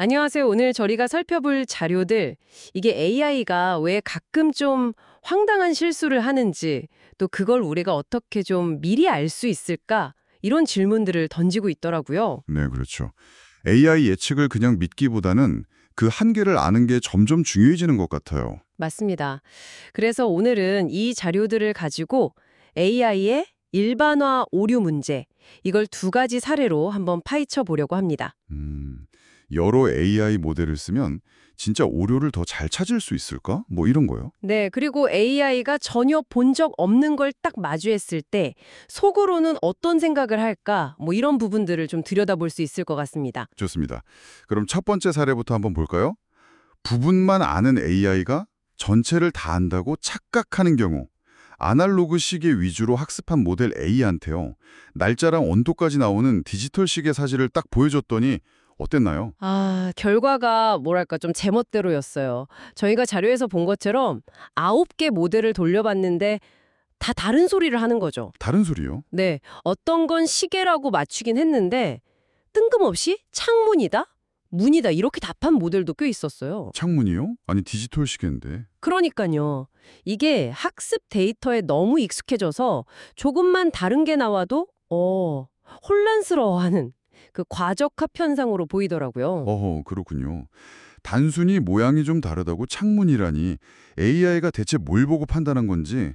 안녕하세요. 오늘 저희가 살펴볼 자료들, 이게 AI가 왜 가끔 좀 황당한 실수를 하는지, 또 그걸 우리가 어떻게 좀 미리 알 수 있을까? 이런 질문들을 던지고 있더라고요. 네, 그렇죠. AI 예측을 그냥 믿기보다는 그 한계를 아는 게 점점 중요해지는 것 같아요. 맞습니다. 그래서 오늘은 이 자료들을 가지고 AI의 일반화 오류 문제, 이걸 두 가지 사례로 한번 파헤쳐 보려고 합니다. 여러 AI 모델을 쓰면 진짜 오류를 더 잘 찾을 수 있을까? 뭐 이런 거요. 네, 그리고 AI가 전혀 본 적 없는 걸 딱 마주했을 때 속으로는 어떤 생각을 할까? 뭐 이런 부분들을 좀 들여다볼 수 있을 것 같습니다. 좋습니다. 그럼 첫 번째 사례부터 한번 볼까요? 부분만 아는 AI가 전체를 다 안다고 착각하는 경우. 아날로그 시계 위주로 학습한 모델 A한테요. 날짜랑 온도까지 나오는 디지털 시계 사진을 딱 보여줬더니 어땠나요? 결과가 뭐랄까 좀 제멋대로였어요. 저희가 자료에서 본 것처럼 9개 모델을 돌려봤는데 다 다른 소리를 하는 거죠. 다른 소리요? 네, 어떤 건 시계라고 맞추긴 했는데 뜬금없이 창문이다? 문이다 이렇게 답한 모델도 꽤 있었어요. 창문이요? 아니 디지털 시계인데. 그러니까요. 이게 학습 데이터에 너무 익숙해져서 조금만 다른 게 나와도 혼란스러워하는 그 과적합 현상으로 보이더라고요. 어허, 그렇군요. 단순히 모양이 좀 다르다고 창문이라니 AI가 대체 뭘 보고 판단한 건지.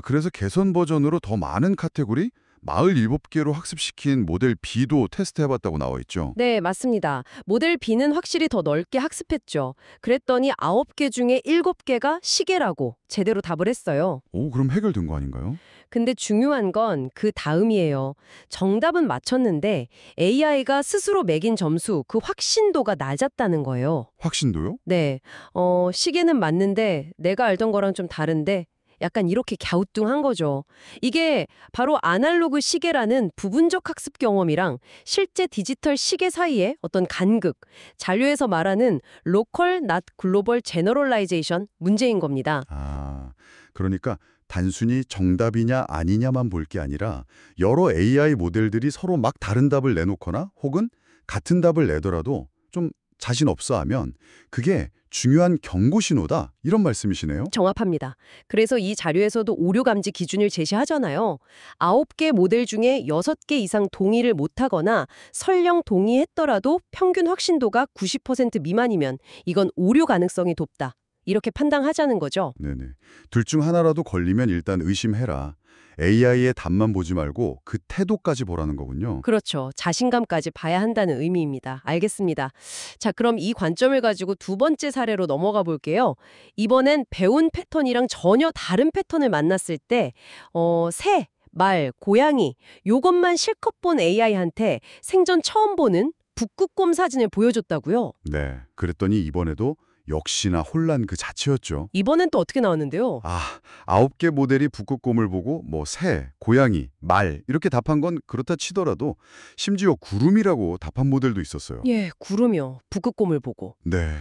그래서 개선 버전으로 더 많은 카테고리 47개로 학습시킨 모델 B도 테스트해봤다고 나와 있죠. 네, 맞습니다. 모델 B는 확실히 더 넓게 학습했죠. 그랬더니 9개 중에 7개가 시계라고 제대로 답을 했어요. 오, 그럼 해결된 거 아닌가요? 근데 중요한 건 그 다음이에요. 정답은 맞췄는데 AI가 스스로 매긴 점수, 그 확신도가 낮았다는 거예요. 확신도요? 네, 시계는 맞는데 내가 알던 거랑 좀 다른데 약간 이렇게 갸우뚱한 거죠. 이게 바로 아날로그 시계라는 부분적 학습 경험이랑 실제 디지털 시계 사이의 어떤 간극, 잔류에서 말하는 로컬 not 글로벌 제너럴라이제이션 문제인 겁니다. 그러니까 단순히 정답이냐 아니냐만 볼 게 아니라 여러 AI 모델들이 서로 막 다른 답을 내놓거나 혹은 같은 답을 내더라도 좀 자신 없어 하면 그게 중요한 경고 신호다. 이런 말씀이시네요. 정확합니다. 그래서 이 자료에서도 오류 감지 기준을 제시하잖아요. 9개 모델 중에 6개 이상 동의를 못하거나 설령 동의했더라도 평균 확신도가 90% 미만이면 이건 오류 가능성이 높다. 이렇게 판단하자는 거죠. 네네. 둘 중 하나라도 걸리면 일단 의심해라. AI의 답만 보지 말고 그 태도까지 보라는 거군요. 그렇죠. 자신감까지 봐야 한다는 의미입니다. 알겠습니다. 자, 그럼 이 관점을 가지고 두 번째 사례로 넘어가 볼게요. 이번엔 배운 패턴이랑 전혀 다른 패턴을 만났을 때, 새, 말, 고양이, 요것만 실컷 본 AI한테 생전 처음 보는 북극곰 사진을 보여줬다고요? 네. 그랬더니 이번에도 역시나 혼란 그 자체였죠. 이번엔 또 어떻게 나왔는데요? 9개 모델이 북극곰을 보고 뭐 새, 고양이, 말 이렇게 답한 건 그렇다 치더라도 심지어 구름이라고 답한 모델도 있었어요. 예, 구름이요. 북극곰을 보고. 네.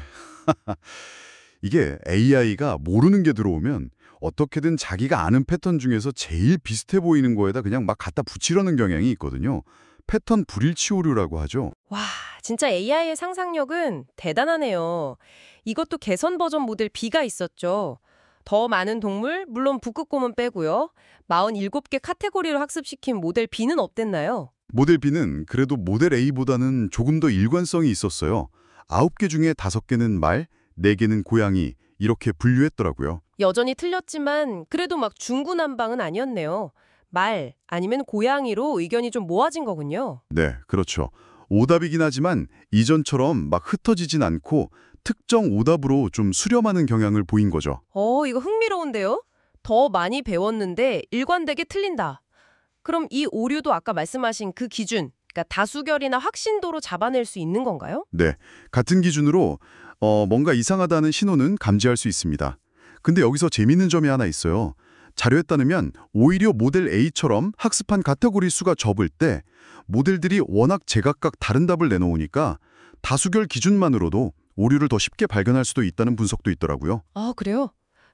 이게 AI가 모르는 게 들어오면 어떻게든 자기가 아는 패턴 중에서 제일 비슷해 보이는 거에다 그냥 막 갖다 붙이려는 경향이 있거든요. 패턴 불일치 오류라고 하죠. 와, 진짜 AI의 상상력은 대단하네요. 이것도 개선 버전 모델 B가 있었죠. 더 많은 동물, 물론 북극곰은 빼고요. 47개 카테고리로 학습시킨 모델 B는 어땠나요? 모델 B는 그래도 모델 A보다는 조금 더 일관성이 있었어요. 9개 중에 5개는 말, 4개는 고양이 이렇게 분류했더라고요. 여전히 틀렸지만 그래도 막 중구난방은 아니었네요. 말 아니면 고양이로 의견이 좀 모아진 거군요. 네, 그렇죠. 오답이긴 하지만 이전처럼 막 흩어지진 않고 특정 오답으로 좀 수렴하는 경향을 보인 거죠. 이거 흥미로운데요? 더 많이 배웠는데 일관되게 틀린다. 그럼 이 오류도 아까 말씀하신 그 기준, 그러니까 다수결이나 확신도로 잡아낼 수 있는 건가요? 네, 같은 기준으로 뭔가 이상하다는 신호는 감지할 수 있습니다. 근데 여기서 재미있는 점이 하나 있어요. 자료에 따르면 오히려 모델 A처럼 학습한 카테고리 수가 적을 때 모델들이 워낙 제각각 다른 답을 내놓으니까 다수결 기준만으로도 오류를 더 쉽게 발견할 수도 있다는 분석도 있더라고요. 그래요?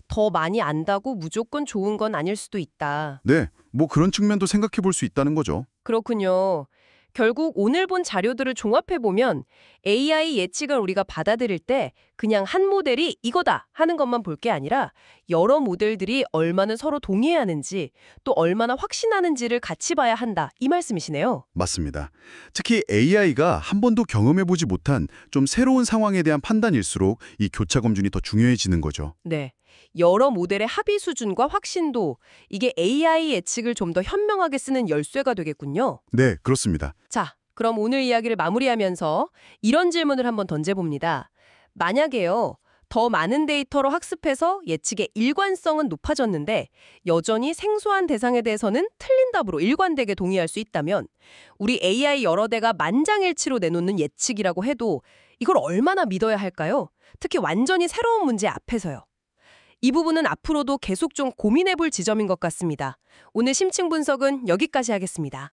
더 많이 안다고 무조건 좋은 건 아닐 수도 있다. 네, 뭐 그런 측면도 생각해 볼 수 있다는 거죠. 그렇군요. 결국 오늘 본 자료들을 종합해보면 AI 예측을 우리가 받아들일 때 그냥 한 모델이 이거다 하는 것만 볼 게 아니라 여러 모델들이 얼마나 서로 동의하는지 또 얼마나 확신하는지를 같이 봐야 한다 이 말씀이시네요. 맞습니다. 특히 AI가 한 번도 경험해보지 못한 좀 새로운 상황에 대한 판단일수록 이 교차 검준이 더 중요해지는 거죠. 네. 여러 모델의 합의 수준과 확신도 이게 AI 예측을 좀 더 현명하게 쓰는 열쇠가 되겠군요. 네, 그렇습니다. 자, 그럼 오늘 이야기를 마무리하면서 이런 질문을 한번 던져봅니다. 만약에요, 더 많은 데이터로 학습해서 예측의 일관성은 높아졌는데 여전히 생소한 대상에 대해서는 틀린 답으로 일관되게 동의할 수 있다면 우리 AI 여러 대가 만장일치로 내놓는 예측이라고 해도 이걸 얼마나 믿어야 할까요? 특히 완전히 새로운 문제 앞에서요. 이 부분은 앞으로도 계속 좀 고민해볼 지점인 것 같습니다. 오늘 심층 분석은 여기까지 하겠습니다.